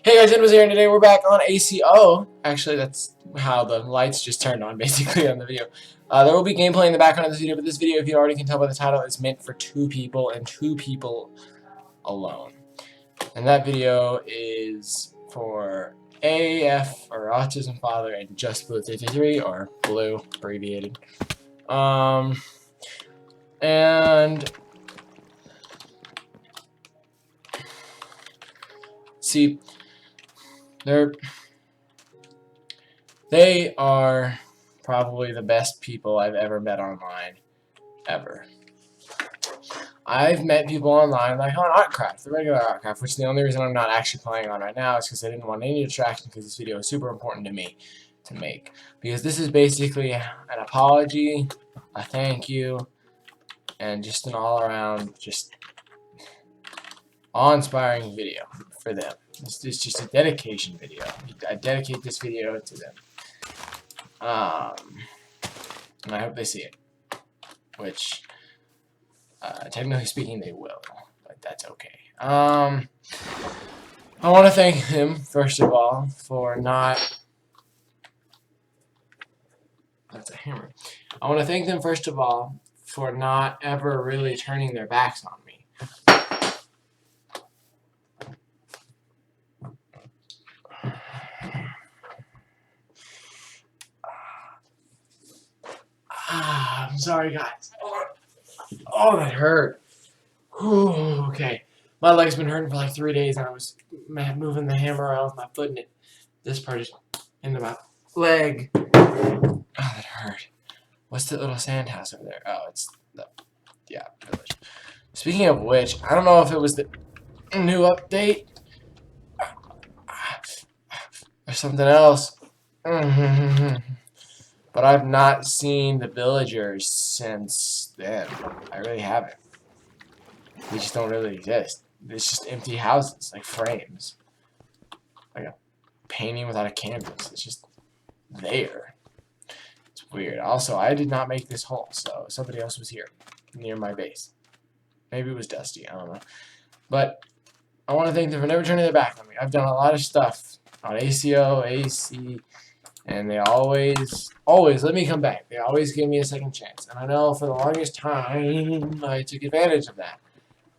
Hey guys, it was here, and today we're back on ACO. Actually, that's how the lights just turned on, basically, on the video. There will be gameplay in the background of this video, but this video, if you already can tell by the title, is meant for 2 people and 2 people alone. And that video is for AF, or Autism Father, and Just Blue 53, or Blue, abbreviated. And see, they are probably the best people I've ever met online, ever. I've met people online like on Artcraft, the regular Artcraft, which the only reason I'm not actually playing on right now is because I didn't want any distraction, because this video is super important to me to make. Because this is basically an apology, a thank you, and just an all-around, just awe-inspiring video for them. It's just a dedication video. I dedicate this video to them. And I hope they see it. Which, technically speaking, they will. But that's okay. I want to thank him, first of all, for not... That's a hammer. I want to thank them, first of all, for not ever really turning their backs on me. I'm sorry, guys. Oh, that hurt. Whew, okay. My leg's been hurting for like 3 days, and I was moving the hammer around with my foot, and this part is into my leg. Oh, that hurt. What's the little sand house over there? Oh, it's the, yeah, village. Speaking of which, I don't know if it was the new update or something else. But I've not seen the villagers since then. I really haven't. They just don't really exist. It's just empty houses, like frames. Like a painting without a canvas. It's just there. It's weird. Also, I did not make this hole, so somebody else was here, near my base. Maybe it was Dusty, I don't know. But I want to thank them for never turning their back on me. I've done a lot of stuff on ACO, AC, and they always let me come back. They always give me a second chance. And I know for the longest time, I took advantage of that.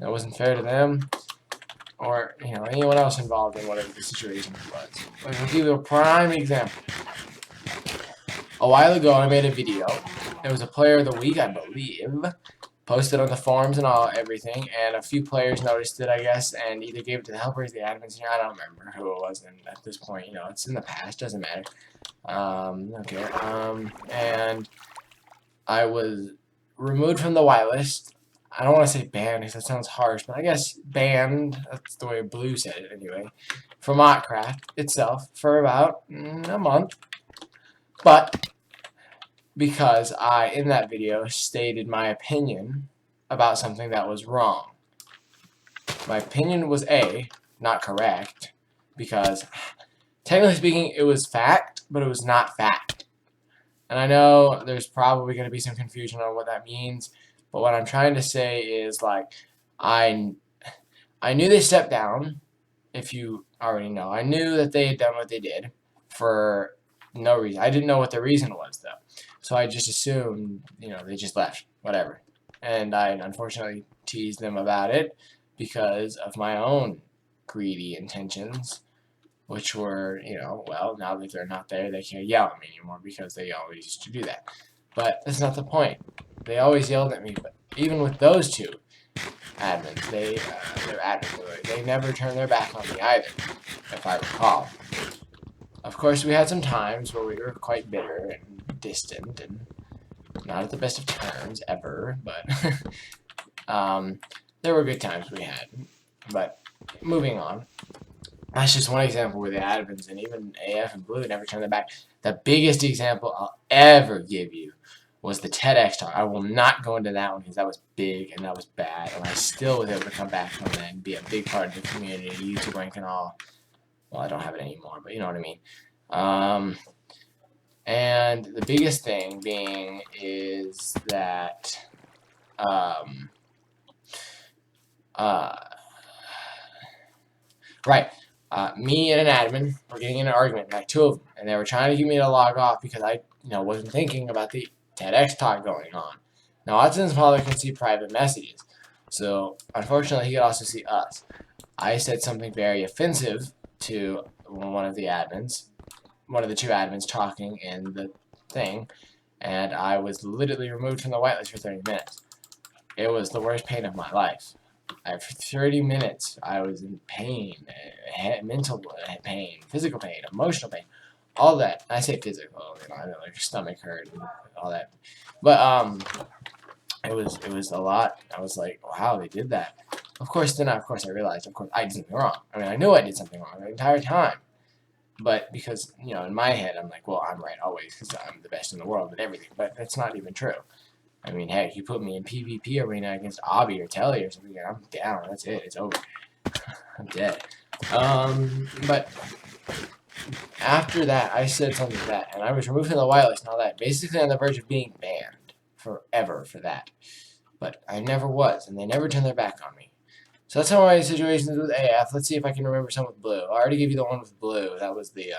That wasn't fair to them, or, you know, anyone else involved in whatever the situation was. Like, I'll give you a prime example. A while ago, I made a video. It was a player of the week, I believe. Posted on the forums and everything, and a few players noticed it, I guess, and either gave it to the helpers, the admins here. I don't remember who it was, and at this point, you know, it's in the past, doesn't matter. Okay. And I was removed from the whitelist. I don't want to say banned because that sounds harsh, but I guess banned, that's the way Blue said it anyway, from Artcraft itself for about a month. But because I, in that video, stated my opinion about something that was wrong. My opinion was A, not correct, because technically speaking, it was fact, but it was not fact. And I know there's probably going to be some confusion on what that means, but what I'm trying to say is, like, I knew they stepped down, if you already know. I knew that they had done what they did for no reason. I didn't know what the reason was, though. So I just assumed, you know, they just left, whatever. And I unfortunately teased them about it because of my own greedy intentions, which were, you know, well, now that they're not there, they can't yell at me anymore because they always used to do that. But that's not the point. They always yelled at me, but even with those two admins, they're admins, they never turned their back on me either, if I recall. Of course, we had some times where we were quite bitter and distant and not at the best of terms ever, but there were good times we had. But moving on. That's just one example where the admins and even AF and Blue never turned their back. The biggest example I'll ever give you was the TEDx talk. I will not go into that one because that was big and that was bad, and I still was able to come back from that and be a big part of the community, YouTube rank and all. Well, I don't have it anymore, but you know what I mean. And the biggest thing being is that right. Me and an admin were getting in an argument, like 2 of them, and they were trying to get me to log off because I, wasn't thinking about the TEDx talk going on. Now, Watson's father can see private messages, so unfortunately, he could also see us. I said something very offensive to one of the admins, one of the 2 admins talking in the thing, and I was literally removed from the whitelist for 30 minutes. It was the worst pain of my life. For 30 minutes, I was in pain, mental pain, physical pain, emotional pain, all that. I say physical, I know, like stomach hurt and all that. But it was a lot. I was like, wow, they did that. Of course, I realized, I did something wrong. I mean, I knew I did something wrong the entire time. But because, in my head, I'm like, well, I'm right always because I'm the best in the world at everything. But that's not even true. I mean, heck, you put me in PvP arena against Obby or Telly or something, and I'm down. That's it. It's over. I'm dead. But after that, I said something to that, and I was removed from the whitelist and all that, basically on the verge of being banned forever for that. But I never was, and they never turned their back on me. So that's how my situation is with AF. Let's see if I can remember some with blue. I already gave you the one with blue. That was the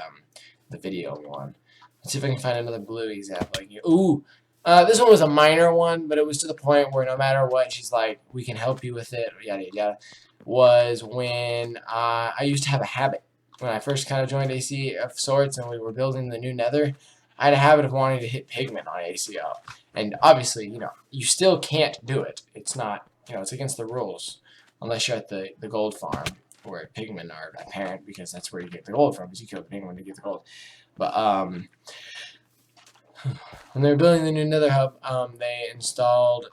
video one. Let's see if I can find another blue example. Ooh. This one was a minor one, but it was to the point where no matter what, she's like, we can help you with it, yada, yada. Was when I used to have a habit. When I first kind of joined AC of sorts and we were building the new nether, I had a habit of wanting to hit pigment on ACO. And obviously, you still can't do it. It's not, it's against the rules. Unless you're at the gold farm, where pigmen are apparent, because that's where you get the gold from, because you kill the pigmen to get the gold. But, when they were building the new nether hub, they installed,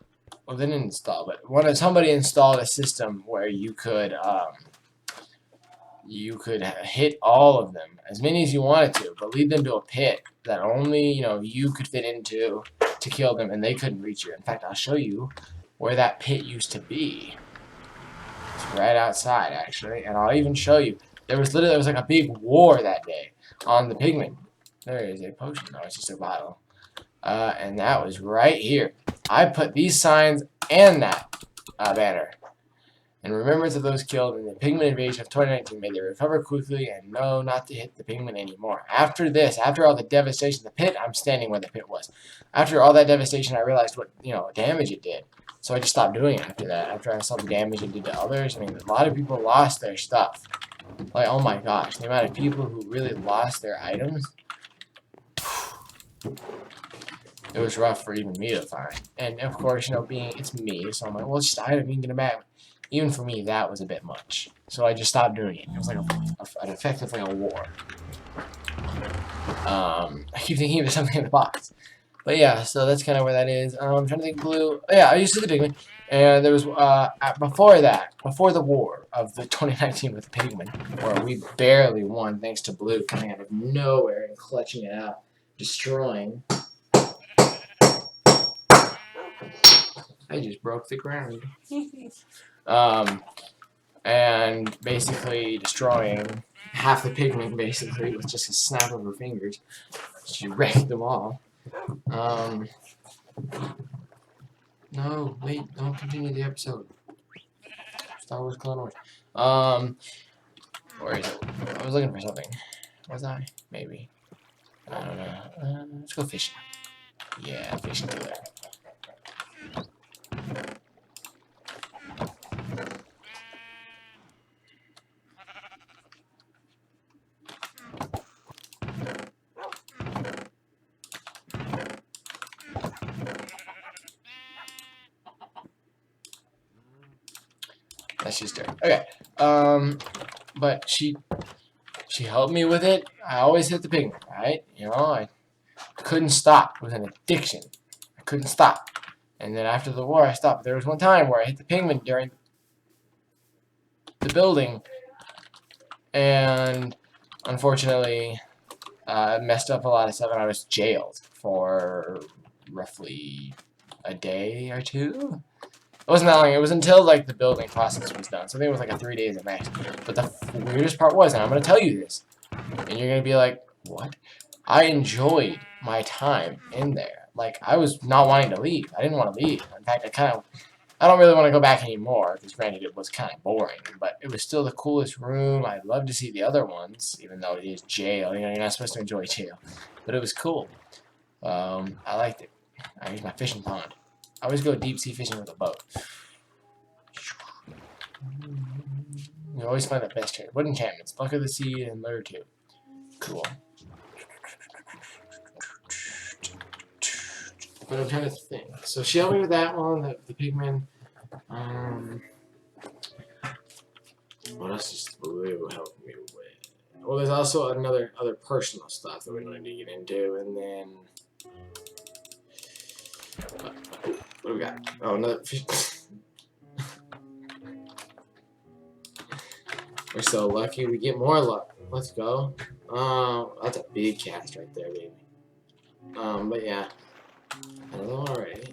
well, they didn't install, but somebody installed a system where you could hit all of them, as many as you wanted to, but lead them to a pit that only, you could fit into to kill them, and they couldn't reach you. In fact, I'll show you where that pit used to be. It's right outside, actually, and I'll even show you. There was like a big war that day on the pigmen. There is a potion. No, it's just a bottle. And that was right here. I put these signs and that banner. And remembrance of those killed in the pigment invasion of 2019, may they recover quickly and know not to hit the pigment anymore. After this, after all the devastation of the pit, I'm standing where the pit was. After all that devastation, I realized what damage it did. So I just stopped doing it after that. After I saw the damage it did to others, I mean, a lot of people lost their stuff. Like, oh my gosh, the amount of people who really lost their items. It was rough for even me to find. And of course, it's me, so I'm like, well, it's just item, you can get it back. Even for me, that was a bit much. So I just stopped doing it. It was like an effective like a war. I keep thinking there's something in the box. But yeah, so that's kind of where that is. I'm trying to think blue. Oh, yeah, I used to the pigment. And there was, before that, before the war of the 2019 with the pigment, where we barely won thanks to blue coming out of nowhere and clutching it out, destroying. I just broke the ground. And basically destroying half the pigment, basically, with just a snap of her fingers. She wrecked them all. No, wait, don't continue the episode. Star Wars Clone Wars. Where is it? I was looking for something. Was I? Maybe. I don't know. Let's go fishing. Yeah, fishing together. That's just dirt. Okay. But she helped me with it. I always hit the pigment, right? I couldn't stop. It was an addiction. I couldn't stop. And then after the war, I stopped. There was one time where I hit the pigment during the building, and unfortunately, messed up a lot of stuff, and I was jailed for roughly a day or two. It wasn't that long. It was until like the building process was done. So I think it was like a 3 days at max. But the weirdest part was, and I'm gonna tell you this, and you're gonna be like, "What?" I enjoyed my time in there. Like, I was not wanting to leave. I didn't want to leave. In fact, I don't really want to go back anymore, because granted it was kind of boring, but it was still the coolest room. I'd love to see the other ones, even though it is jail. You know, you're not supposed to enjoy jail. But it was cool. I liked it. I used my fishing pond. I always go deep sea fishing with a boat. You always find the best trade. Wood enchantments, Buck of the Sea, and Lure 2. Cool. But I'm trying to think. So she helped me with that one, the pigman. What else does Blue help me with? Well, there's also other personal stuff that we don't need to get into, and then what do we got? Oh, another. We're so lucky. We get more luck. Let's go. That's a big cast right there, baby. But yeah, another one already.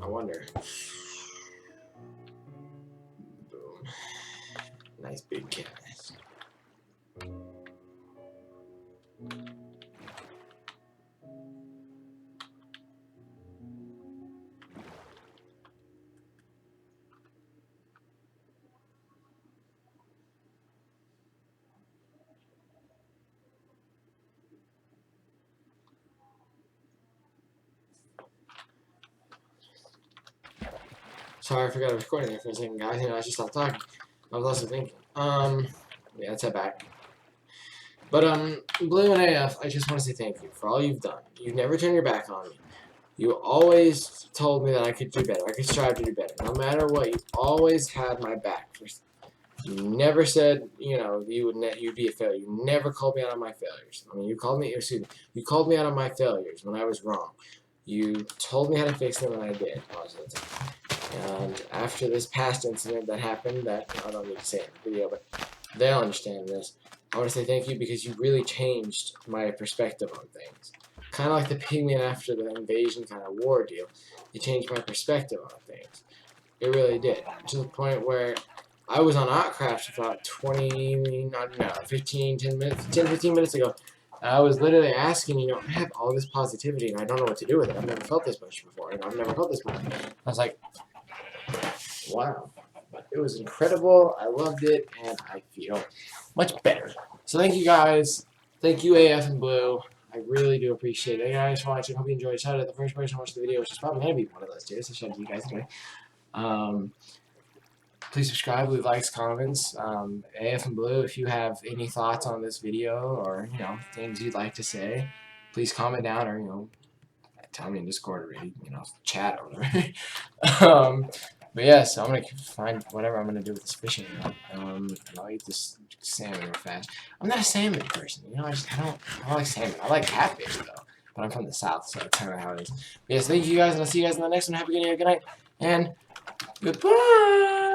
I wonder. Boom. Nice big cast. Sorry, I forgot I was recording there for a second, guys. You know, I just stopped talking. I was also thinking. Yeah, let's head back. But, Blue and AF, I just want to say thank you for all you've done. You've never turned your back on me. You always told me that I could do better. I could strive to do better. No matter what, you always had my back. You never said, you know, you'd be a failure. You never called me out on my failures. I mean, you called me out on my failures when I was wrong. You told me how to fix them, and I did. And after this past incident that happened, that I don't need to say it in the video, but they'll understand this. I want to say thank you because you really changed my perspective on things. Kind of like the pigman after the invasion kind of war deal. It changed my perspective on things. It really did. To the point where I was on Outcraft about 15 minutes ago. I was literally asking, you know, I have all this positivity and I don't know what to do with it. I've never felt this much before, and I've never felt this much. I was like, wow. It was incredible. I loved it, and I feel much better. So thank you guys. Thank you, AF and Blue. I really do appreciate it. Thank you guys for watching. Hope you enjoyed. Shout out to the first person who watched the video, which is probably going to be one of those two. So shout out to you guys anyway. Please subscribe, leave likes, comments. AF and Blue, if you have any thoughts on this video or, you know, things you'd like to say, please comment down or, you know, tell me in Discord already, you know, chat or whatever. But yeah, so I'm gonna find whatever I'm gonna do with this fishing. I'll eat this salmon real fast. I'm not a salmon person, you know. I don't like salmon. I like catfish though, but I'm from the south, so that's kind of how it is. But yes, thank you guys, and I'll see you guys in the next one. Have a good day, good night, and goodbye.